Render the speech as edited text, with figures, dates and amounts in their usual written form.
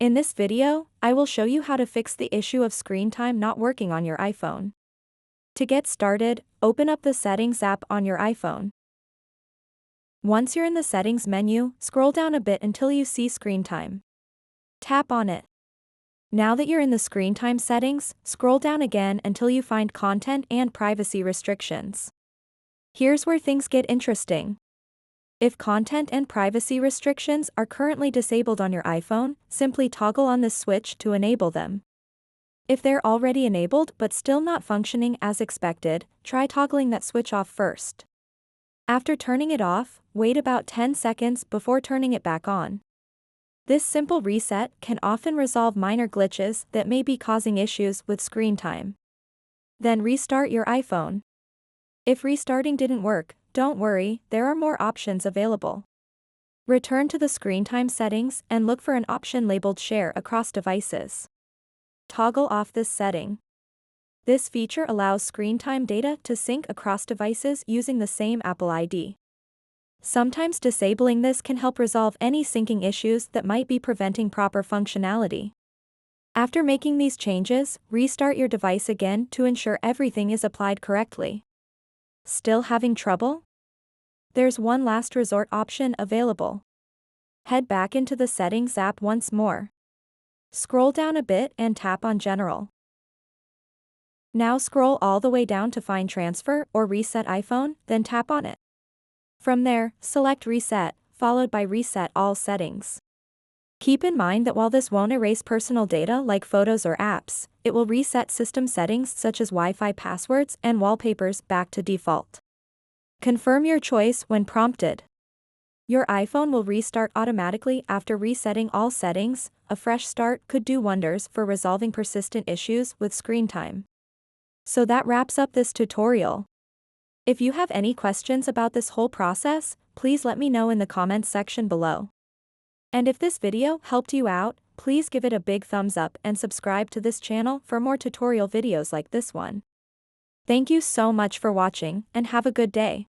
In this video, I will show you how to fix the issue of screen time not working on your iPhone. To get started, open up the Settings app on your iPhone. Once you're in the Settings menu, scroll down a bit until you see Screen Time. Tap on it. Now that you're in the Screen Time settings, scroll down again until you find Content and Privacy Restrictions. Here's where things get interesting. If content and privacy restrictions are currently disabled on your iPhone, simply toggle on this switch to enable them. If they're already enabled but still not functioning as expected, try toggling that switch off first. After turning it off, wait about 10 seconds before turning it back on. This simple reset can often resolve minor glitches that may be causing issues with screen time. Then restart your iPhone. If restarting didn't work, don't worry, there are more options available. Return to the Screen Time settings and look for an option labeled Share across devices. Toggle off this setting. This feature allows screen time data to sync across devices using the same Apple ID. Sometimes disabling this can help resolve any syncing issues that might be preventing proper functionality. After making these changes, restart your device again to ensure everything is applied correctly. Still having trouble? There's one last resort option available. Head back into the Settings app once more. Scroll down a bit and tap on General. Now scroll all the way down to find Transfer or Reset iPhone, then tap on it. From there, select Reset, followed by Reset All Settings. Keep in mind that while this won't erase personal data like photos or apps, it will reset system settings such as Wi-Fi passwords and wallpapers back to default. Confirm your choice when prompted. Your iPhone will restart automatically after resetting all settings. A fresh start could do wonders for resolving persistent issues with screen time. So that wraps up this tutorial. If you have any questions about this whole process, please let me know in the comments section below. And if this video helped you out, please give it a big thumbs up and subscribe to this channel for more tutorial videos like this one. Thank you so much for watching and have a good day.